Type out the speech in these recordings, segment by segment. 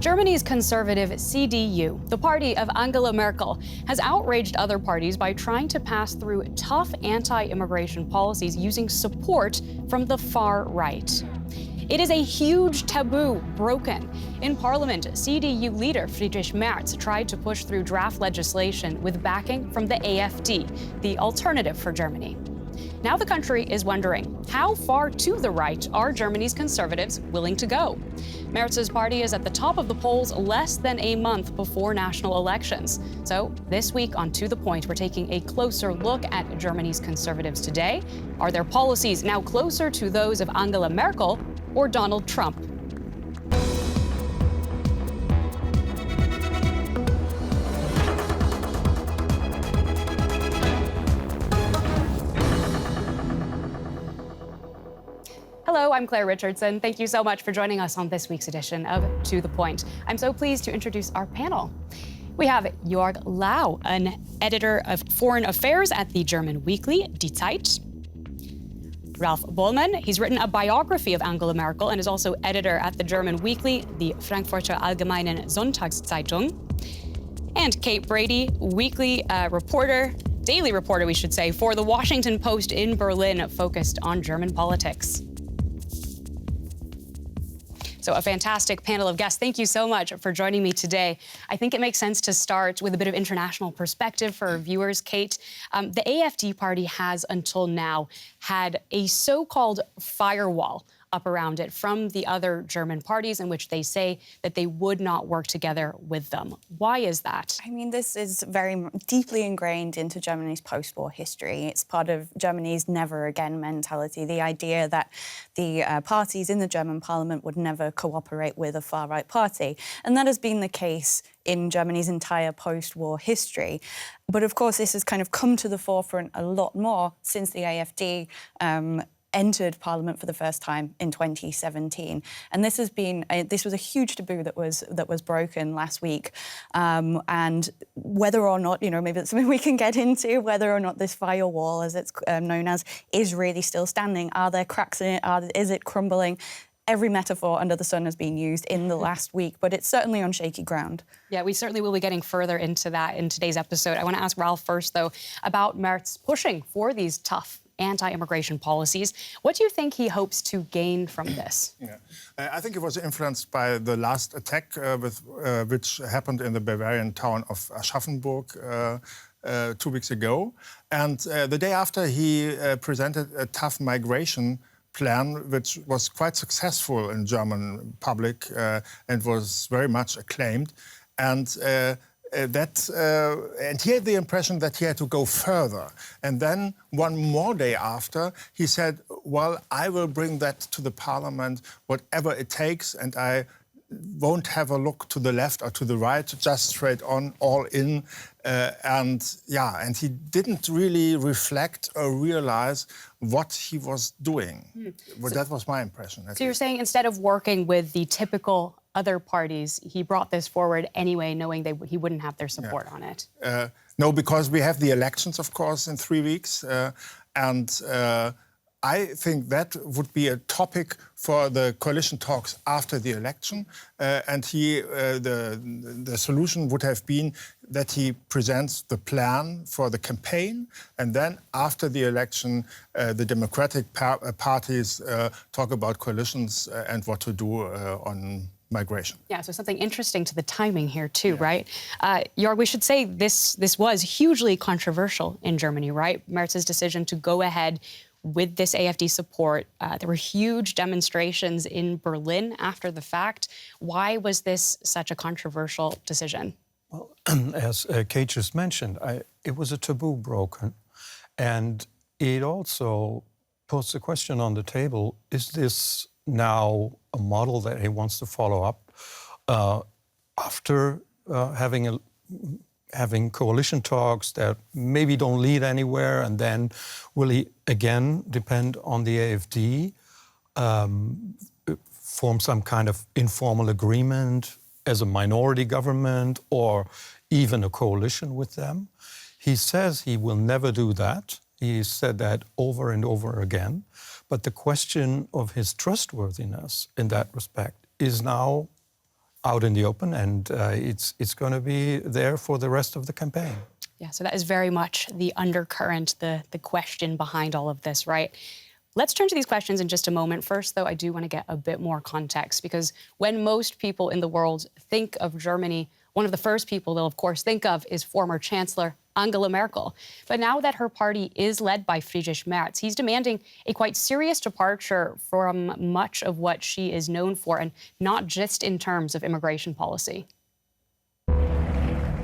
Germany's conservative CDU, the party of Angela Merkel, has outraged other parties by trying to pass through tough anti-immigration policies using support from the far right. It is a huge taboo broken. In Parliament, CDU leader Friedrich Merz tried to push through draft legislation with backing from the AfD, the Alternative for Germany. Now the country is wondering, how far to the right are Germany's conservatives willing to go? Merz's party is at the top of the polls less than a month before national elections. So this week on To The Point, we're taking a closer look at Germany's conservatives today. Are their policies now closer to those of Angela Merkel or Donald Trump? Hello, I'm Claire Richardson. Thank you so much for joining us on this week's edition of To The Point. I'm so pleased to introduce our panel. We have Jörg Lau, an editor of foreign affairs at the German weekly Die Zeit. Ralph Bollmann, he's written a biography of Angela Merkel and is also editor at the German weekly, the Frankfurter Allgemeinen Sonntagszeitung. And Kate Brady, weekly reporter, daily reporter, we should say, for the Washington Post in Berlin, focused on German politics. So a fantastic panel of guests. Thank you so much for joining me today. I think it makes sense to start with a bit of international perspective for our viewers. Kate, the AfD party has until now had a so-called firewall up around it from the other German parties in which they say that they would not work together with them. Why is that? I mean, this is very deeply ingrained into Germany's post-war history. It's part of Germany's never again mentality, the idea that the parties in the German parliament would never cooperate with a far-right party. And that has been the case in Germany's entire post-war history. But of course, this has kind of come to the forefront a lot more since the AfD entered Parliament for the first time in 2017, and this was a huge taboo that was broken last week. And whether or not, maybe it's something we can get into, whether or not this firewall, as it's known as, is really still standing. Are there cracks in it? Is it crumbling? Every metaphor under the sun has been used in the last week, but it's certainly on shaky ground. Yeah, we certainly will be getting further into that in today's episode. I want to ask Ralph first, though, about Merz pushing for these tough anti-immigration policies. What do you think he hopes to gain from this? Yeah. I think it was influenced by the last attack which happened in the Bavarian town of Aschaffenburg 2 weeks ago. And the day after, he presented a tough migration plan, which was quite successful in German public and was very much acclaimed. And and he had the impression that he had to go further. And then one more day after, he said, well, I will bring that to the parliament, whatever it takes, and I won't have a look to the left or to the right, just straight on, all in. And he didn't really reflect or realize what he was doing. Well, that was my impression. So you're saying instead of working with the typical other parties, he brought this forward anyway, knowing he wouldn't have their support on it? No, because we have the elections, of course, in 3 weeks. I think that would be a topic for the coalition talks after the election. The solution would have been that he presents the plan for the campaign. And then after the election, the Democratic parties talk about coalitions and what to do on migration. Yeah, so something interesting to the timing here too, right? Jörg, we should say this was hugely controversial in Germany, right? Merz's decision to go ahead with this AfD support. There were huge demonstrations in Berlin after the fact. Why was this such a controversial decision? Well, as Kate just mentioned, it was a taboo broken. And it also puts the question on the table, is this now a model that he wants to follow up after having coalition talks that maybe don't lead anywhere, and then will he again depend on the AfD, form some kind of informal agreement as a minority government or even a coalition with them? He says he will never do that. He said that over and over again. But the question of his trustworthiness in that respect is now out in the open, and it's going to be there for the rest of the campaign. Yeah, so that is very much the undercurrent, the question behind all of this, right? Let's turn to these questions in just a moment. First, though, I do want to get a bit more context, because when most people in the world think of Germany, one of the first people they'll, of course, think of is former Chancellor Angela Merkel. But now that her party is led by Friedrich Merz, he's demanding a quite serious departure from much of what she is known for, and not just in terms of immigration policy.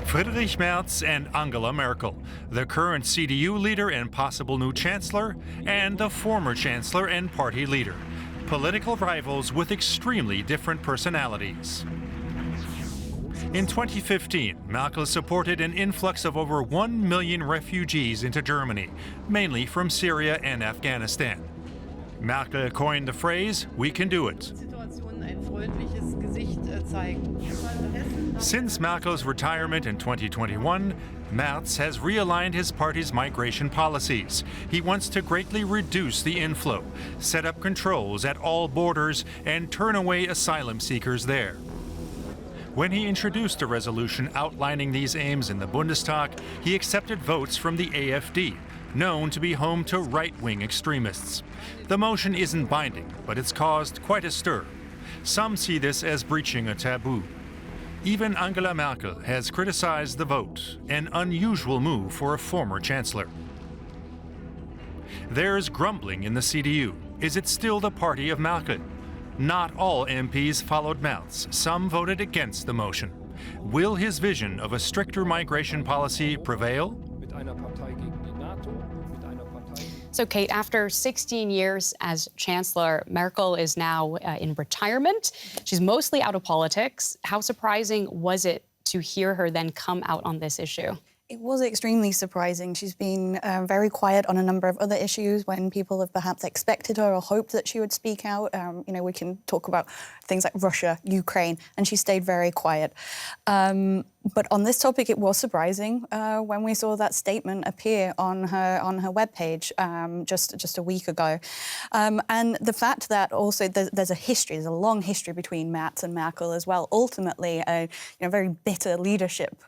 Friedrich Merz and Angela Merkel, the current CDU leader and possible new chancellor, and the former chancellor and party leader. Political rivals with extremely different personalities. In 2015, Merkel supported an influx of over 1 million refugees into Germany, mainly from Syria and Afghanistan. Merkel coined the phrase, "We can do it." Since Merkel's retirement in 2021, Merz has realigned his party's migration policies. He wants to greatly reduce the inflow, set up controls at all borders, and turn away asylum seekers there. When he introduced a resolution outlining these aims in the Bundestag, he accepted votes from the AfD, known to be home to right-wing extremists. The motion isn't binding, but it's caused quite a stir. Some see this as breaching a taboo. Even Angela Merkel has criticized the vote, an unusual move for a former chancellor. There's grumbling in the CDU. Is it still the party of Merkel? Not all MPs followed Merz. Some voted against the motion. Will his vision of a stricter migration policy prevail? So, Kate, after 16 years as Chancellor, Merkel is now in retirement. She's mostly out of politics. How surprising was it to hear her then come out on this issue? It was extremely surprising. She's been very quiet on a number of other issues when people have perhaps expected her or hoped that she would speak out. You know, we can talk about things like Russia, Ukraine, and she stayed very quiet. But on this topic, it was surprising when we saw that statement appear on her webpage just a week ago. And the fact that also there's a long history between Merz and Merkel as well. Ultimately, a very bitter leadership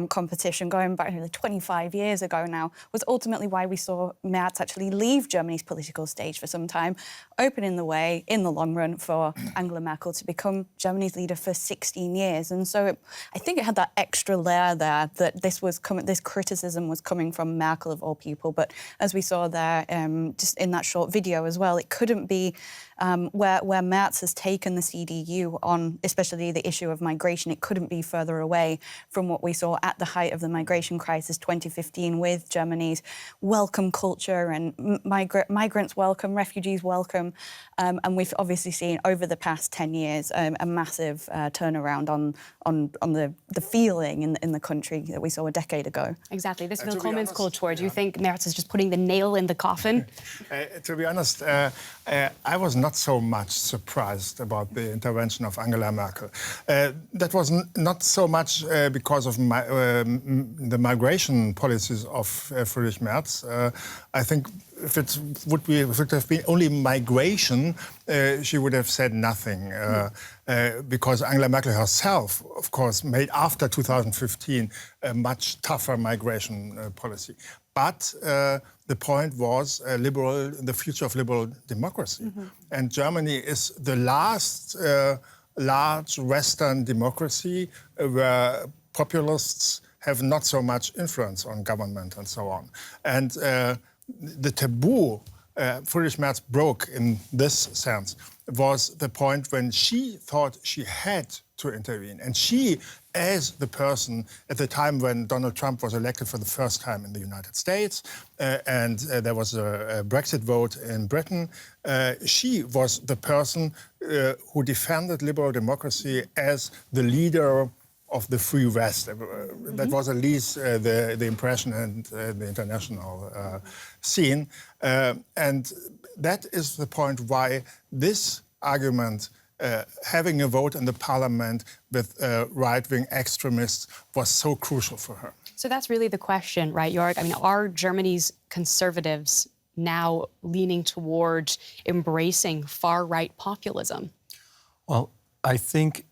competition going back 25 years ago now was ultimately why we saw Merz actually leave Germany's political stage for some time, opening the way in the long run for Angela Merkel to become Germany's leader for 16 years. And so I think it had that extra layer there that this criticism was coming from Merkel of all people. But as we saw there, just in that short video as well, it couldn't be where Merz has taken the CDU on, especially the issue of migration. It couldn't be further away from what we saw at the height of the migration crisis 2015 with Germany's welcome culture and migrants welcome, refugees welcome. And we've obviously seen over the past 10 years a massive turnaround on the feeling in the country that we saw a decade ago. Exactly. This Willkommenskultur, do you think Merz is just putting the nail in the coffin? To be honest, I was not so much surprised about the intervention of Angela Merkel. That was not so much because of the migration policies of Friedrich Merz. I think if it would have been only migration, she would have said nothing. Because Angela Merkel herself, of course, made after 2015 a much tougher migration policy. But the point was the future of liberal democracy. Mm-hmm. And Germany is the last large Western democracy where populists have not so much influence on government and so on. And the taboo Friedrich Merz broke in this sense was the point when she thought she had to intervene. And she, as the person at the time when Donald Trump was elected for the first time in the United States, and there was a Brexit vote in Britain, she was the person who defended liberal democracy as the leader of the Free West. That was at least the impression and the international scene. And that is the point why this argument, having a vote in the parliament with right-wing extremists, was so crucial for her. So that's really the question, right, Jörg? I mean, are Germany's conservatives now leaning towards embracing far-right populism? Well, I think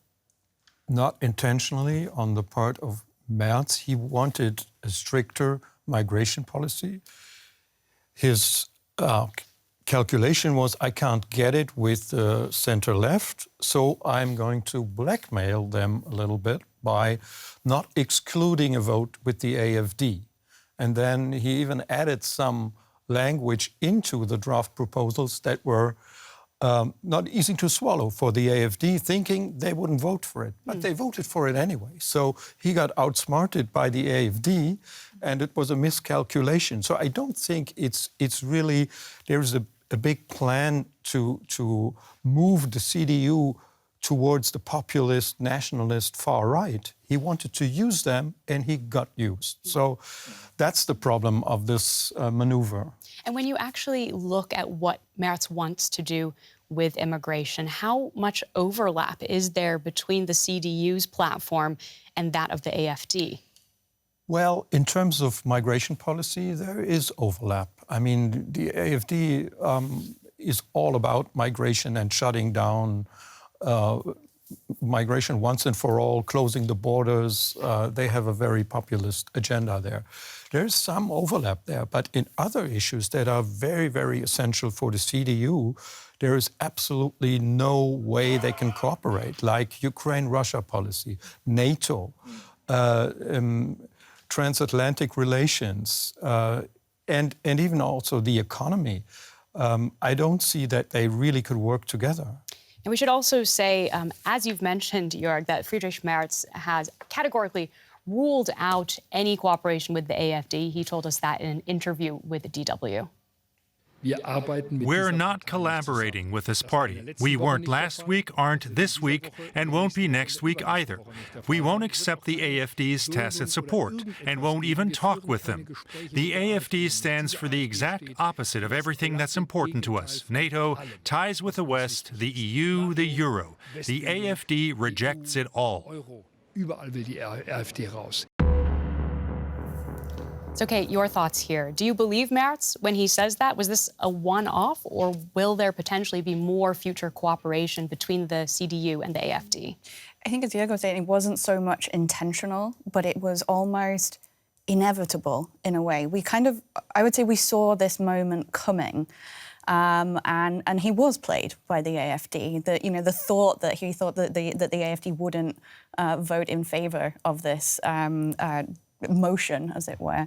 not intentionally on the part of Merz. He wanted a stricter migration policy. His calculation was, I can't get it with the center-left, so I'm going to blackmail them a little bit by not excluding a vote with the AfD. And then he even added some language into the draft proposals that were not easy to swallow for the AfD, thinking they wouldn't vote for it. But they voted for it anyway. So he got outsmarted by the AfD, and it was a miscalculation. So I don't think it's really, there's a big plan to move the CDU towards the populist, nationalist far right. He wanted to use them, and he got used. So that's the problem of this maneuver. And when you actually look at what Merz wants to do with immigration, how much overlap is there between the CDU's platform and that of the AfD? Well, in terms of migration policy, there is overlap. I mean, the AfD is all about migration and shutting down migration once and for all, closing the borders. They have a very populist agenda there. There's some overlap there, but in other issues that are very, very essential for the CDU, there is absolutely no way they can cooperate, like Ukraine-Russia policy, NATO, transatlantic relations, and even also the economy. I don't see that they really could work together. And we should also say, as you've mentioned, Jörg, that Friedrich Merz has categorically ruled out any cooperation with the AfD. He told us that in an interview with the DW. We're not collaborating with this party. We weren't last week, aren't this week, and won't be next week either. We won't accept the AfD's tacit support and won't even talk with them. The AfD stands for the exact opposite of everything that's important to us. NATO, ties with the West, the EU, the Euro. The AfD rejects it all. So, Kate, your thoughts here. Do you believe Merz when he says that? Was this a one-off, or will there potentially be more future cooperation between the CDU and the AfD? I think, as Jörg was saying, it wasn't so much intentional, but it was almost inevitable in a way. We kind of, I would say we saw this moment coming. And he was played by the AfD. The thought that he thought that the AfD wouldn't vote in favour of this motion, as it were,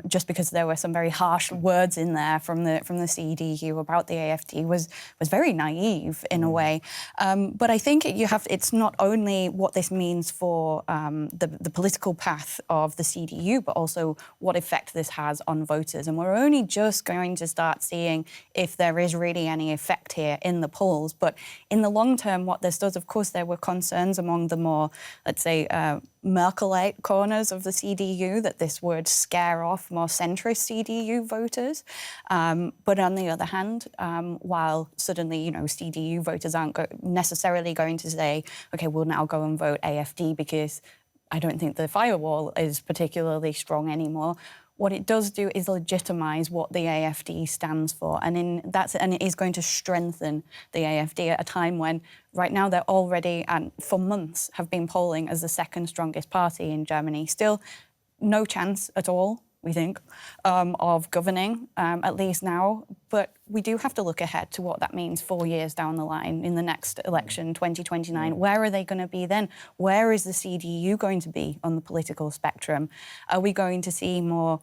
just because there were some very harsh words in there from the CDU about the AfD was very naive in a way. But I think it's not only what this means for the political path of the CDU, but also what effect this has on voters. And we're only just going to start seeing if there is really any effect here in the polls. But in the long term, what this does, of course, there were concerns among the more, let's say, Merkelite corners of the CDU that this would scare off more centrist CDU voters. But on the other hand, while suddenly, CDU voters aren't necessarily going to say, OK, we'll now go and vote AfD because I don't think the firewall is particularly strong anymore. What it does do is legitimise what the AfD stands for, and it is going to strengthen the AfD at a time when, right now, they're already, and for months, have been polling as the second strongest party in Germany. Still, no chance at all, we think, of governing, at least now. But we do have to look ahead to what that means 4 years down the line in the next election, 2029. Where are they going to be then? Where is the CDU going to be on the political spectrum? Are we going to see more,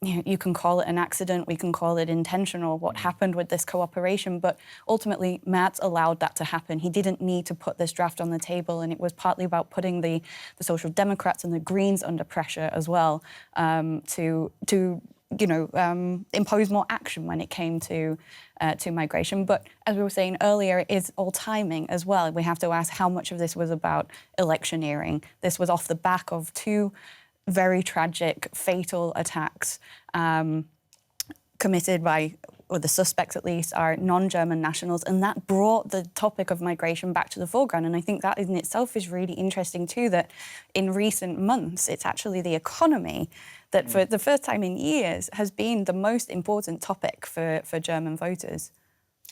you can call it an accident, we can call it intentional, what happened with this cooperation, but ultimately Merz allowed that to happen. He didn't need to put this draft on the table, and it was partly about putting the Social Democrats and the Greens under pressure as well to impose more action when it came to migration. But as we were saying earlier, it is all timing as well. We have to ask how much of this was about electioneering. This was off the back of two very tragic, fatal attacks committed by, or the suspects at least, are non-German nationals, and that brought the topic of migration back to the foreground. And I think that in itself is really interesting too, that in recent months, it's actually the economy that for the first time in years has been the most important topic for German voters.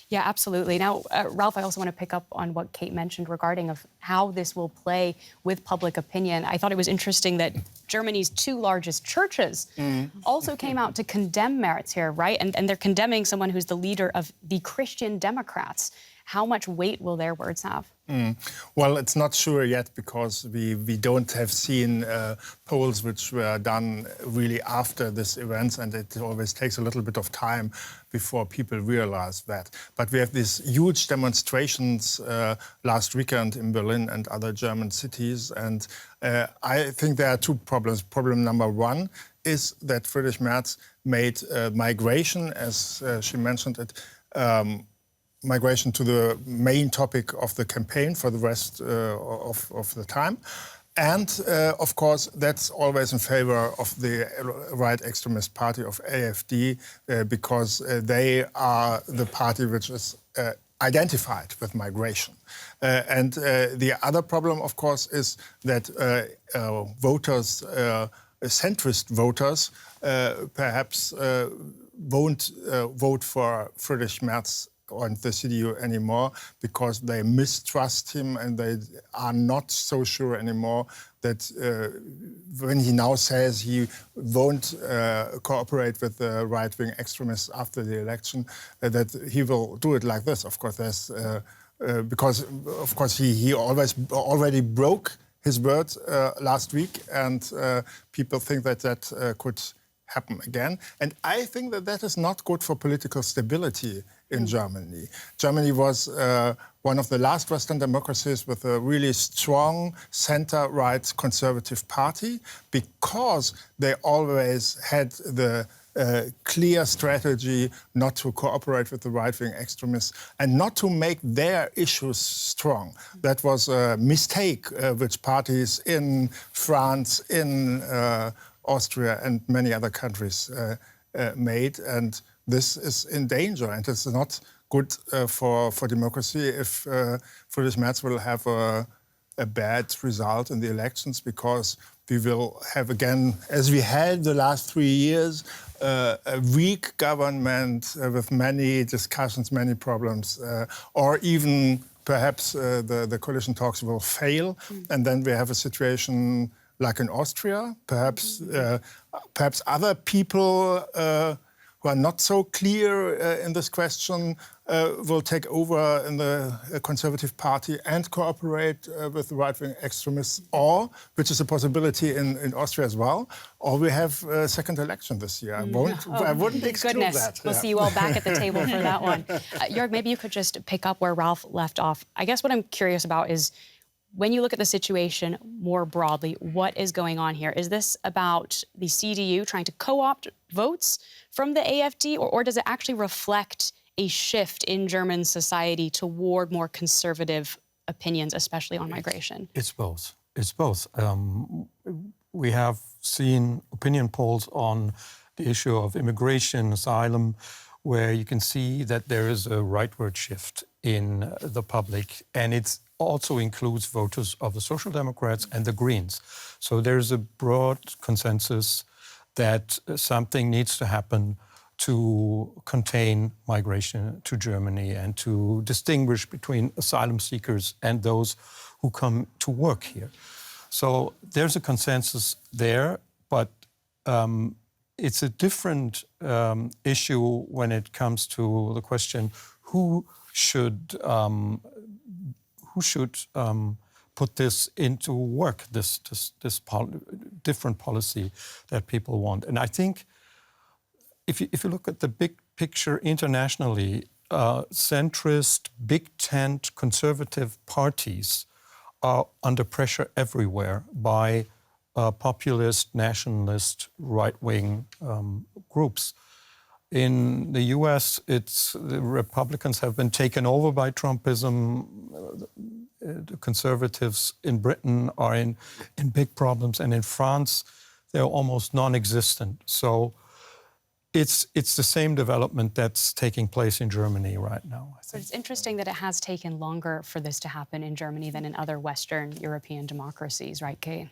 Yeah, absolutely. Now, Ralph, I also want to pick up on what Kate mentioned regarding of how this will play with public opinion. I thought it was interesting that Germany's two largest churches also came out to condemn Merz here, right? And they're condemning someone who's the leader of the Christian Democrats. How much weight will their words have? Well, it's not sure yet because we don't have seen polls which were done really after this event, and it always takes a little bit of time before people realize that. But we have these huge demonstrations last weekend in Berlin and other German cities, and I think there are two problems. Problem number one is that Friedrich Merz made migration, as she mentioned it, migration to the main topic of the campaign for the rest of the time. And, of course, that's always in favor of the right extremist party of AfD because they are the party which is identified with migration. And the other problem, of course, is that voters, centrist voters, perhaps won't vote for Friedrich Merz on the CDU anymore because they mistrust him and they are not so sure anymore that when he now says he won't cooperate with the right-wing extremists after the election, that he will do it like this. Of course, there's because of course he already broke his word last week, and people think that could happen again. And I think that is not good for political stability in Germany. Germany was one of the last Western democracies with a really strong center-right conservative party because they always had the clear strategy not to cooperate with the right-wing extremists and not to make their issues strong. That was a mistake which parties in France, in Austria and many other countries made, and this is in danger, and it's not good for democracy if Friedrich Merz will have a bad result in the elections, because we will have again, as we had the last 3 years, a weak government with many discussions, many problems, or even perhaps the coalition talks will fail, and then we have a situation like in Austria, perhaps other people who are not so clear in this question will take over in the Conservative Party and cooperate with the right-wing extremists, or, which is a possibility in Austria as well, or we have a second election this year. I wouldn't exclude that. We'll see you all back at the table for that one. Jörg, maybe you could just pick up where Ralph left off. I guess what I'm curious about is, when you look at the situation more broadly, what is going on here? Is this about the CDU trying to co-opt votes from the AfD, or does it actually reflect a shift in German society toward more conservative opinions, especially on migration? It's both. It's both. We have seen opinion polls on the issue of immigration, asylum, where you can see that there is a rightward shift in the public, and it's also includes voters of the Social Democrats and the Greens. So there's a broad consensus that something needs to happen to contain migration to Germany and to distinguish between asylum seekers and those who come to work here. So there's a consensus there, but it's a different issue when it comes to the question who should put this into work, this different policy that people want. And I think if you look at the big picture internationally, centrist, big tent, conservative parties are under pressure everywhere by populist, nationalist, right-wing groups. In the US, the Republicans have been taken over by Trumpism. The conservatives in Britain are in big problems. And in France, they're almost non-existent. So it's the same development that's taking place in Germany right now. So it's interesting that it has taken longer for this to happen in Germany than in other Western European democracies, right, Kate?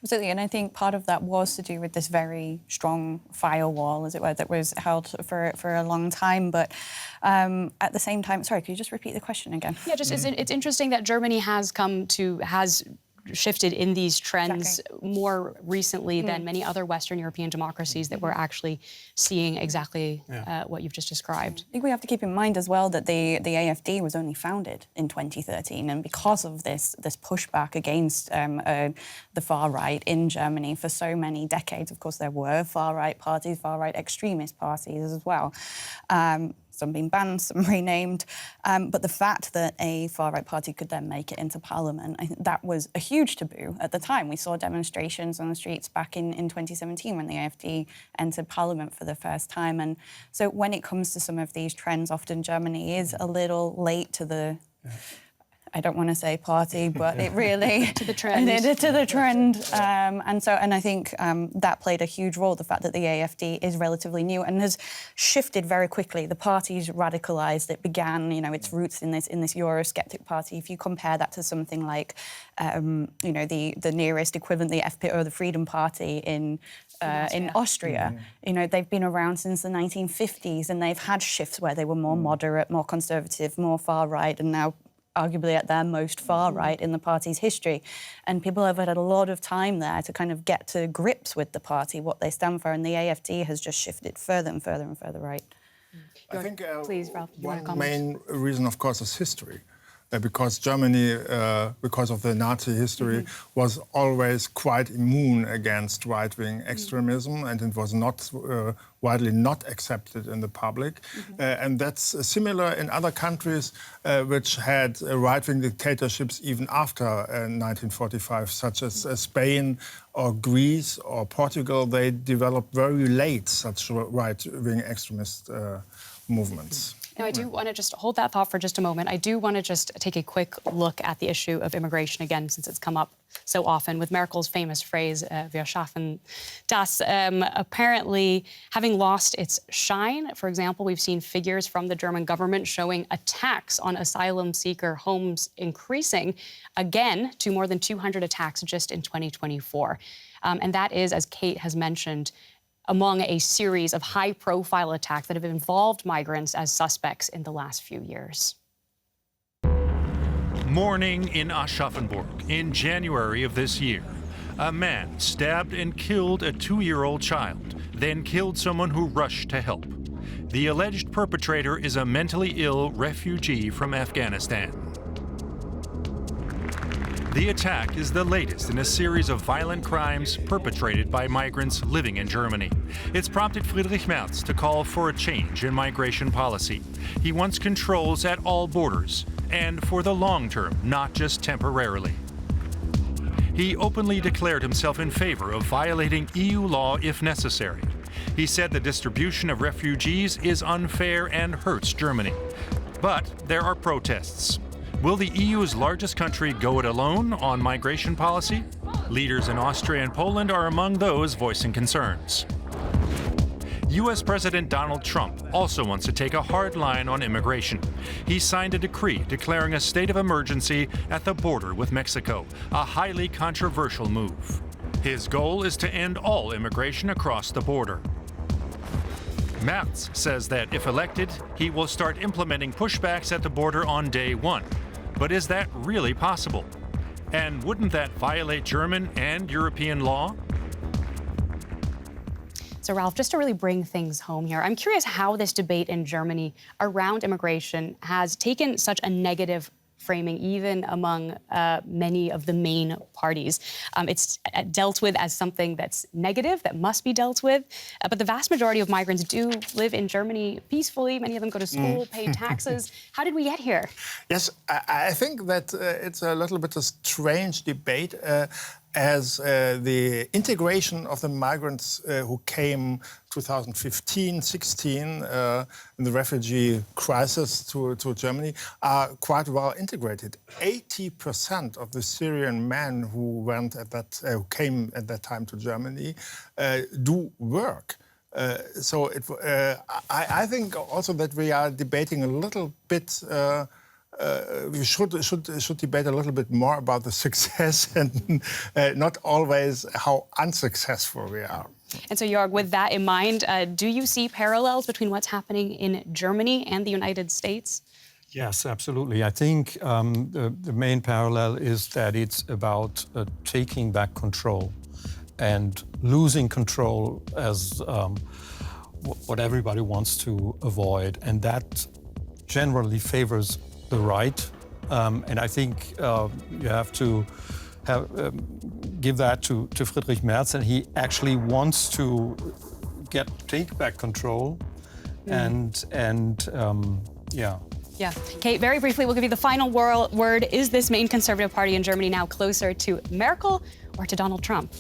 Absolutely, and I think part of that was to do with this very strong firewall, as it were, that was held for a long time. But at the same time, sorry, could you just repeat the question again? Yeah, just it's interesting that Germany has shifted in these trends more recently than many other Western European democracies that we're actually seeing exactly what you've just described. I think we have to keep in mind as well that the AfD was only founded in 2013, and because of this pushback against the far right in Germany for so many decades, of course there were far right parties, far right extremist parties as well. Some being banned, some renamed. But the fact that a far-right party could then make it into Parliament, I think that was a huge taboo at the time. We saw demonstrations on the streets back in 2017 when the AfD entered Parliament for the first time. And so when it comes to some of these trends, often Germany is a little late to the... I don't want to say party, but it really... to the trend. To the trend. And I think that played a huge role, the fact that the AfD is relatively new and has shifted very quickly. The party's radicalised. It began, its roots in this Eurosceptic party. If you compare that to something like, the nearest equivalent, the FPÖ, the Freedom Party in Austria, they've been around since the 1950s, and they've had shifts where they were more moderate, more conservative, more far-right, and now arguably at their most far-right in the party's history. And people have had a lot of time there to kind of get to grips with the party, what they stand for, and the AfD has just shifted further and further and further right. I think please, Ralph, you want to one comment? main reason, of course, is history. Because Germany, because of the Nazi history, was always quite immune against right-wing extremism, and it was not widely not accepted in the public. And that's similar in other countries which had right-wing dictatorships even after 1945, such as Spain or Greece or Portugal. They developed very late such right-wing extremist movements. Now, I do want to just hold that thought for just a moment. I do want to just take a quick look at the issue of immigration again, since it's come up so often, with Merkel's famous phrase, wir schaffen das, apparently having lost its shine. For example, we've seen figures from the German government showing attacks on asylum seeker homes increasing again to more than 200 attacks just in 2024. And that is, as Kate has mentioned, among a series of high-profile attacks that have involved migrants as suspects in the last few years. Morning in Aschaffenburg in January of this year. A man stabbed and killed a 2-year-old child, then killed someone who rushed to help. The alleged perpetrator is a mentally ill refugee from Afghanistan. The attack is the latest in a series of violent crimes perpetrated by migrants living in Germany. It's prompted Friedrich Merz to call for a change in migration policy. He wants controls at all borders, and for the long term, not just temporarily. He openly declared himself in favor of violating EU law if necessary. He said the distribution of refugees is unfair and hurts Germany. But there are protests. Will the EU's largest country go it alone on migration policy? Leaders in Austria and Poland are among those voicing concerns. U.S. President Donald Trump also wants to take a hard line on immigration. He signed a decree declaring a state of emergency at the border with Mexico, a highly controversial move. His goal is to end all immigration across the border. Merz says that if elected, he will start implementing pushbacks at the border on day one. But is that really possible? And wouldn't that violate German and European law? So, Ralph, just to really bring things home here, I'm curious how this debate in Germany around immigration has taken such a negative framing, even among many of the main parties. It's dealt with as something that's negative, that must be dealt with. But the vast majority of migrants do live in Germany peacefully. Many of them go to school, pay taxes. How did we get here? Yes, I think that it's a little bit a strange debate as the integration of the migrants who came 2015-16 in the refugee crisis to Germany are quite well integrated. 80% of the Syrian men who came at that time to Germany do work. I think also that we are debating a little bit. We should debate a little bit more about the success and not always how unsuccessful we are. And so, Jörg, with that in mind, do you see parallels between what's happening in Germany and the United States? Yes, absolutely. I think the main parallel is that it's about taking back control and losing control as what everybody wants to avoid. And that generally favors the right. And I think you have to give that to Friedrich Merz, and he actually wants to take back control. Yeah. Yeah. Kate, very briefly, we'll give you the final word. Is this main conservative party in Germany now closer to Merkel or to Donald Trump?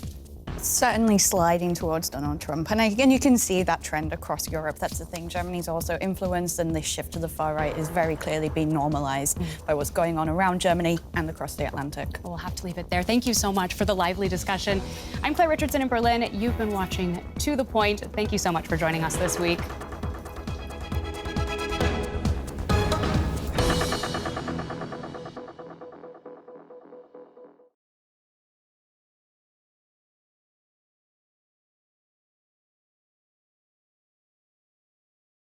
Certainly sliding towards Donald Trump. And again, you can see that trend across Europe. That's the thing. Germany's also influenced, and this shift to the far right is very clearly being normalized by what's going on around Germany and across the Atlantic. We'll have to leave it there. Thank you so much for the lively discussion. I'm Claire Richardson in Berlin. You've been watching To The Point. Thank you so much for joining us this week.